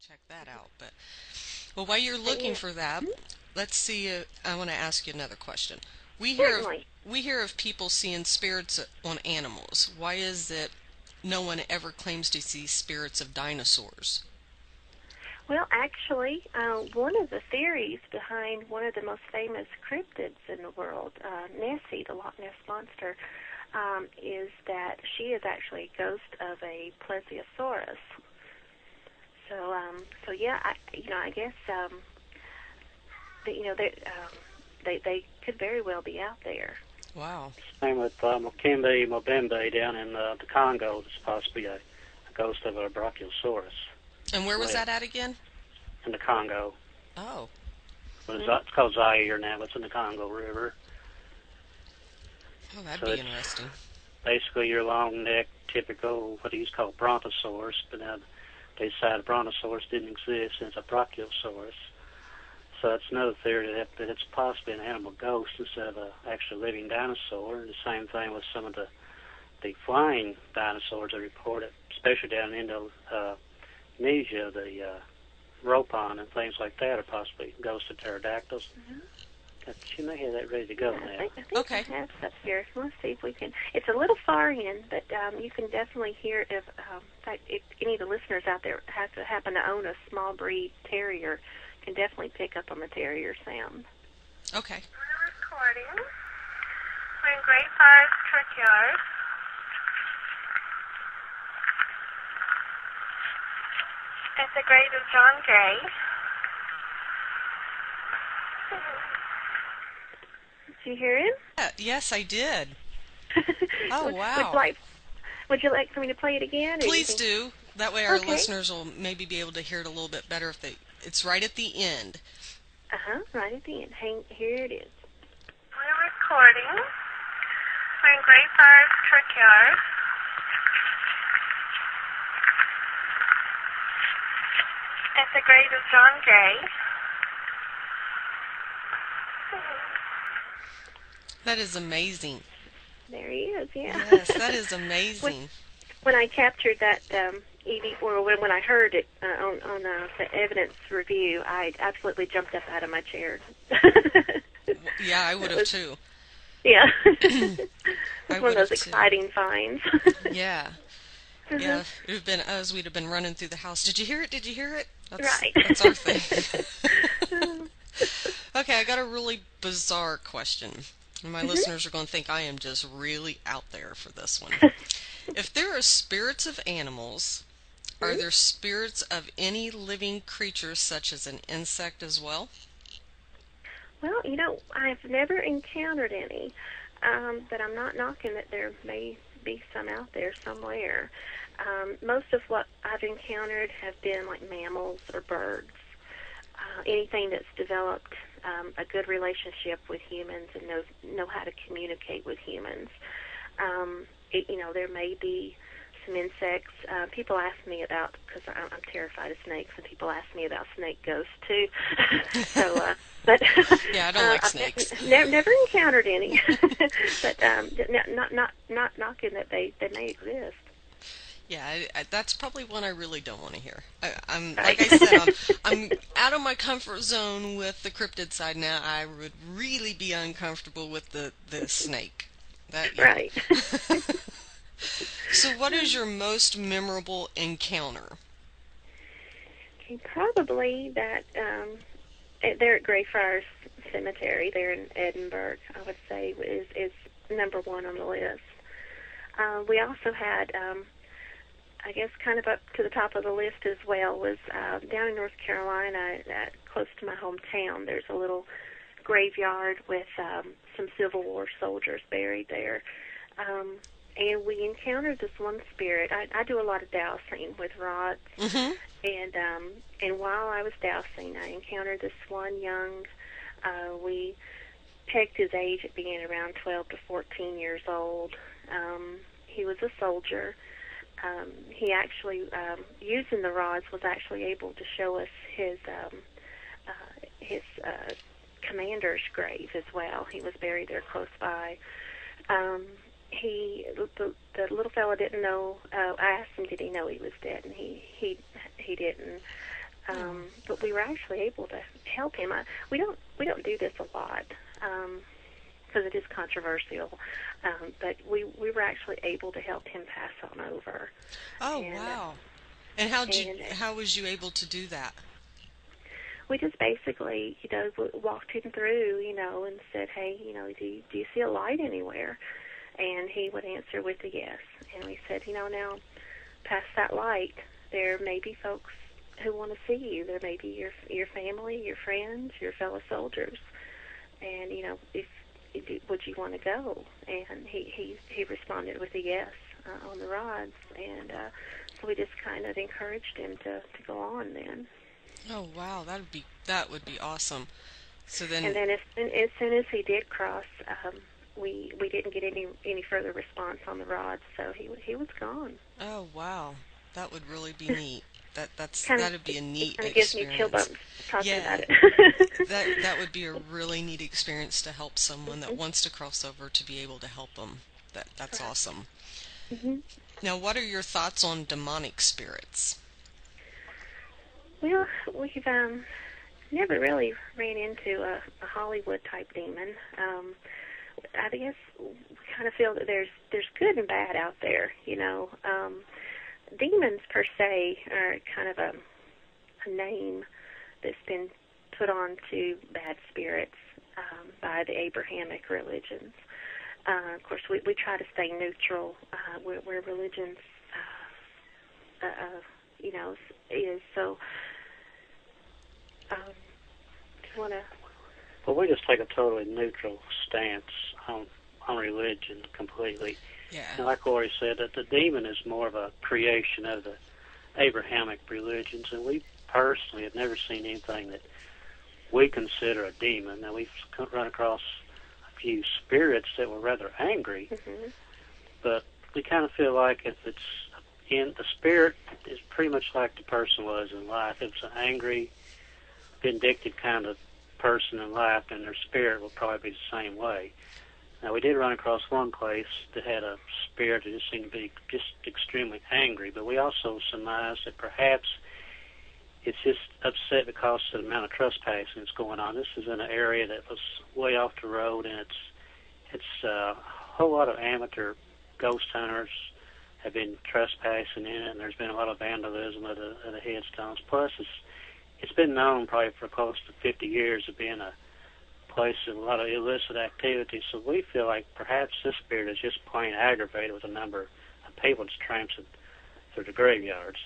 check that out. But well, while you're looking for that, let's see. I want to ask you another question. We hear of Certainly. we hear of people seeing spirits on animals. Why is it no one ever claims to see spirits of dinosaurs? Well, actually, one of the theories behind one of the most famous cryptids in the world, Nessie, the Loch Ness Monster, is that she is actually a ghost of a plesiosaurus. So yeah, I guess they could very well be out there. Wow. Same with Mokembe Mobembe down in the Congo. It's possibly a ghost of a Brachiosaurus. And where was that at again? In the Congo. Oh. But it's called Zaire now. It's in the Congo River. Oh, that'd So be interesting. Basically, your long neck, typical what he's called Brontosaurus, but now they decided Brontosaurus didn't exist, and it's a Brachiosaurus. So that's another theory that it's possibly an animal ghost instead of an actual living dinosaur. And the same thing with some of the flying dinosaurs that reported, especially down in Indonesia, the Ropon and things like that are possibly ghosts of pterodactyls. Mm-hmm. She may have that ready to go now. I think Okay. I have stuff here. Let's see if we can. It's a little far in, but you can definitely hear it. In fact, if any of the listeners out there happen to own a small breed terrier, can definitely pick up on the terrier sound. Okay. We're recording. We're in Great Fires Churchyard. It's the grave of John Gray. Did you hear him? Yes, I did. Oh, wow. Would you like for me to play it again? Please do. That way our Okay. listeners will maybe be able to hear it a little bit better if it's right at the end. Right at the end. Here it is. We're recording. We're in Great Fires Churchyard. It's the grave of John Gray. That is amazing. There he is, yeah. Yes, that is amazing. When I captured that or when I heard it on the evidence review, I absolutely jumped up out of my chair. Yeah, I would have too. Yeah. I It's one of those would've too. exciting finds. Yeah. Yeah, it would have been us. We'd have been running through the house. Did you hear it? Did you hear it? Right. That's our thing. Okay, I got a really bizarre question. And my listeners are going to think I am just really out there for this one. If there are spirits of animals, are there spirits of any living creatures such as an insect as well? Well, I've never encountered any, but I'm not knocking that there may be some out there somewhere. Most of what I've encountered have been like mammals or birds. Anything that's developed a good relationship with humans and know how to communicate with humans. There may be some insects. People ask me about, because I'm terrified of snakes, and people ask me about snake ghosts too. But Yeah, I don't like snakes. Never encountered any, but not knocking that they may exist. Yeah, that's probably one I really don't want to hear. I'm Right. like I said, I'm out of my comfort zone with the cryptid side now. I would really be uncomfortable with the snake. Right. So, what is your most memorable encounter? Okay, probably that there at Greyfriars Cemetery there in Edinburgh, I would say is number one on the list. We also had, I guess, kind of up to the top of the list as well was down in North Carolina, close to my hometown. There's a little graveyard with some Civil War soldiers buried there. And we encountered this one spirit. I do a lot of dowsing with rods, and while I was dowsing, I encountered this one young. We pegged his age at being around 12 to 14 years old. He was a soldier. He actually, using the rods, was actually able to show us his commander's grave as well. He was buried there close by. The little fella didn't know. I asked him, did he know he was dead, and he didn't. But we were actually able to help him. We don't do this a lot because it is controversial, but we were actually able to help him pass on over. Oh, wow. And how was you able to do that? We just basically, walked him through, and said, hey, do you see a light anywhere? And he would answer with a yes. And we said, now, past that light, there may be folks who want to see you. There may be your family, your friends, your fellow soldiers. And, would you want to go? And he responded with a yes on the rods. And so we just kind of encouraged him to go on then. Oh, wow, that would be awesome. So then, and then as soon as he did cross, we didn't get any further response on the rods, so he was gone. Oh, wow, that would really be neat. That'd be a neat experience. It gives me chill bumps talking about it. that would be a really neat experience to help someone that wants to cross over to be able to help them. That's awesome. Mm-hmm. Now, what are your thoughts on demonic spirits? Well, we've never really ran into a Hollywood-type demon. I guess we kind of feel that there's good and bad out there, Demons, per se, are kind of a name that's been put on to bad spirits by the Abrahamic religions. Of course, we try to stay neutral where religions, is. So, do you want to... Well, we just take a totally neutral stance on religion completely. Yeah. And like Lori said, that the demon is more of a creation of the Abrahamic religions, and we personally have never seen anything that we consider a demon. Now, we've run across a few spirits that were rather angry, but we kind of feel like if it's in the spirit is pretty much like the person was in life. If it's an angry, vindictive kind of person in life, and their spirit will probably be the same way. Now, we did run across one place that had a spirit that just seemed to be just extremely angry, but we also surmised that perhaps it's just upset because of the amount of trespassing that's going on. This is in an area that was way off the road, and it's a whole lot of amateur ghost hunters have been trespassing in it, and there's been a lot of vandalism of the headstones. Plus, it's been known probably for close to 50 years of being a place of a lot of illicit activity, so we feel like perhaps this spirit is just plain aggravated with a number of people that's tramping through the graveyards.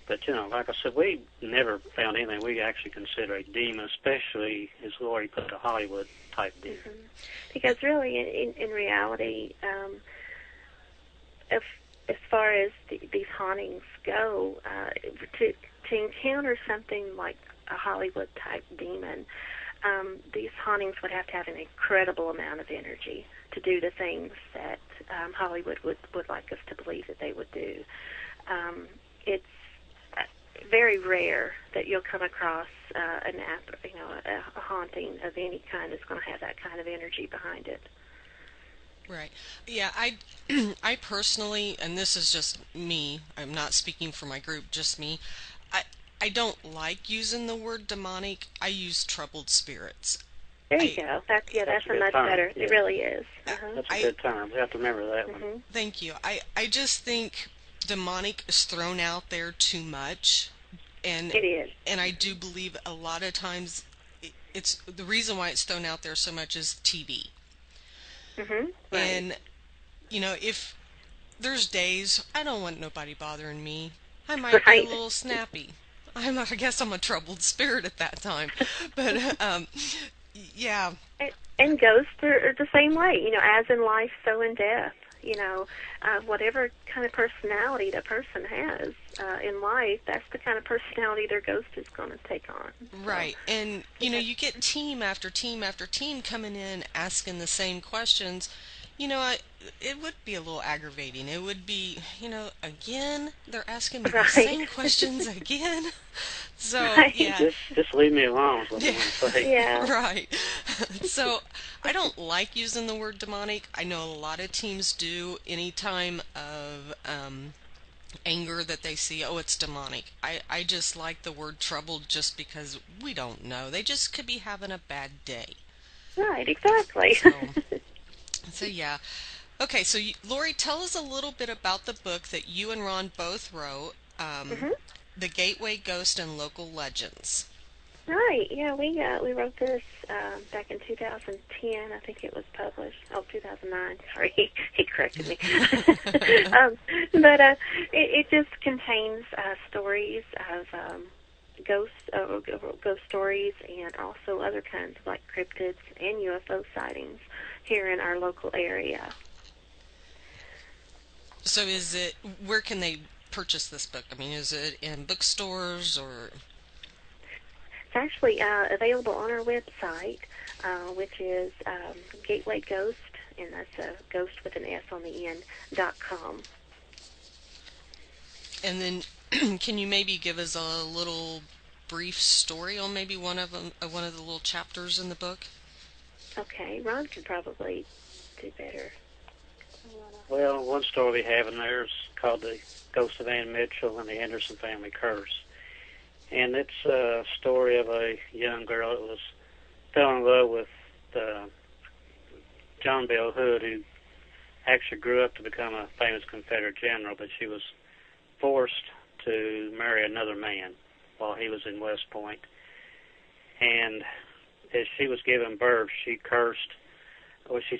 But, like I said, we never found anything we actually consider a demon, especially, as Lori put, a Hollywood-type demon. Because really, in reality, as far as these hauntings go, to encounter something like a Hollywood-type demon, these hauntings would have to have an incredible amount of energy to do the things that Hollywood would like us to believe that they would do. It's very rare that you'll come across a haunting of any kind that's going to have that kind of energy behind it. Right. Yeah, I personally, and this is just me, I'm not speaking for my group, just me, I don't like using the word demonic. I use troubled spirits. There you go. That's a much better. Yeah. It really is. That's a good term. We have to remember that one. Thank you. I just think demonic is thrown out there too much, and it is. And I do believe a lot of times it's the reason why it's thrown out there so much is TV. Right. And if there's days I don't want nobody bothering me, I might be a little snappy. I guess I'm a troubled spirit at that time, but yeah. And ghosts are the same way. As in life, so in death. Whatever kind of personality that person has in life, that's the kind of personality their ghost is going to take on. Right, and you get team after team after team coming in asking the same questions. It would be a little aggravating. It would be, again, they're asking me the same questions again. So, yeah. Just leave me alone is what I want to say. Yeah. Right. So, I don't like using the word demonic. I know a lot of teams do any time of anger that they see, oh, it's demonic. I just like the word troubled just because we don't know. They just could be having a bad day. Right, exactly. So yeah. Okay, so Lori, tell us a little bit about the book that you and Ron both wrote, hmm The Gateway Ghost and Local Legends. Right, yeah, we wrote this back in 2010. I think it was published. Oh, 2009. Sorry, he corrected me. But it just contains stories of ghost stories, and also other kinds like cryptids and UFO sightings here in our local area. So where can they purchase this book? I mean, is it in bookstores or? It's actually available on our website, which is Gateway Ghost, and that's a ghost with an S on the end, .com. And then, can you maybe give us a little brief story on maybe one of the little chapters in the book? Okay, Ron could probably do better. Well, one story we have in there is called The Ghost of Ann Mitchell and the Anderson Family Curse. And it's a story of a young girl that fell in love with John Bell Hood, who actually grew up to become a famous Confederate general, but she was forced to marry another man while he was in West Point. And as she was giving birth, she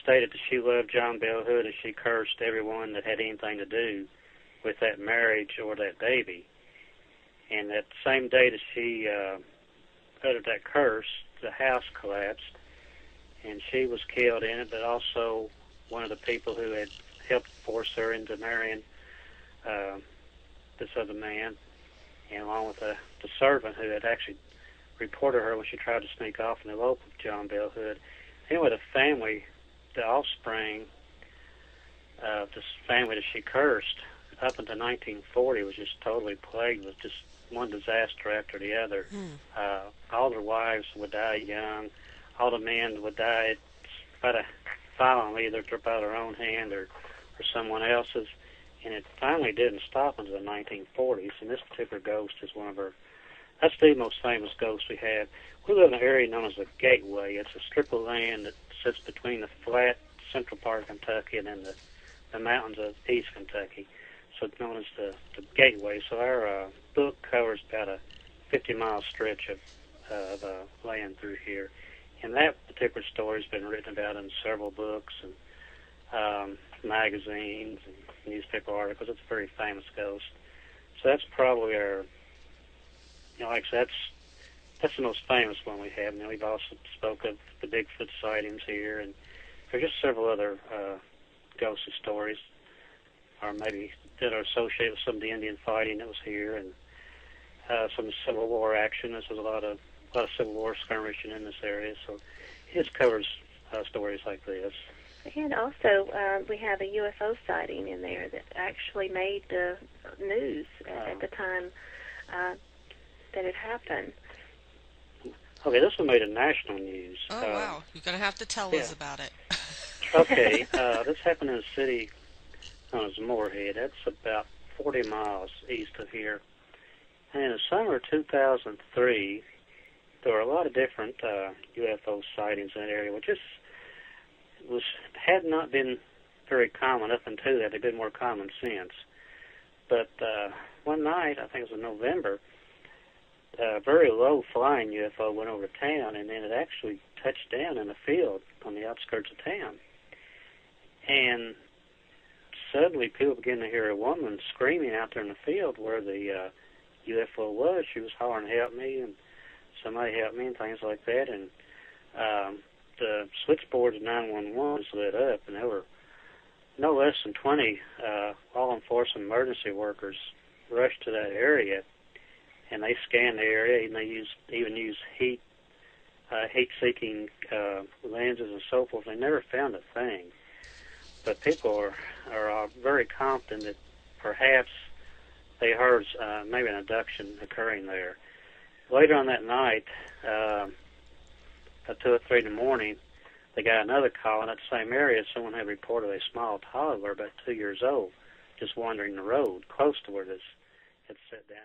stated that she loved John Bell Hood, and she cursed everyone that had anything to do with that marriage or that baby. And that same day that she uttered that curse, the house collapsed, and she was killed in it, but also one of the people who had helped force her into marrying this other man, and along with the servant who had actually reported her when she tried to sneak off and elope with John Bell Hood. Anyway, the offspring of this family that she cursed, up until 1940, was just totally plagued with just one disaster after the other. All their wives would die young. All the men would die violently, either by their own hand or someone else's. And it finally didn't stop until the 1940s. And this particular ghost is that's the most famous ghost we have. We live in an area known as the Gateway. It's a strip of land that sits between the flat central part of Kentucky and then the mountains of East Kentucky. So it's known as the Gateway. So our book covers about a 50-mile stretch of land through here. And that particular story has been written about in several books and magazines and newspaper articles. It's a very famous ghost. So that's probably like I said, that's the most famous one we have. Now, we've also spoke of the Bigfoot sightings here, and there's just several other ghostly stories, or maybe that are associated with some of the Indian fighting that was here, and some Civil War action. This was a lot of Civil War skirmishing in this area, so it just covers stories like this. And also, we have a UFO sighting in there that actually made the news at the time that it happened. Okay, this one made a national news. Oh, wow. You're going to have to tell us about it. Okay, this happened in a city known as Moorhead. That's about 40 miles east of here. And in the summer of 2003, there were a lot of different UFO sightings in that area, which had not been very common up until that. They've been more common since. But one night, I think it was in November, a very low-flying UFO went over town, and then it actually touched down in a field on the outskirts of town. And suddenly people began to hear a woman screaming out there in the field where the UFO was. She was hollering, "Help me," and "Somebody help me," and things like that. And the switchboard of 911 was lit up, and there were no less than 20 law enforcement emergency workers rushed to that area, and they scanned the area, and they even used heat-seeking lenses and so forth. They never found a thing. But people are very confident that perhaps they heard maybe an abduction occurring there. Later on that night, at 2 or 3 in the morning, they got another call in that same area. Someone had reported a small toddler, about 2 years old, just wandering the road close to where this had set down.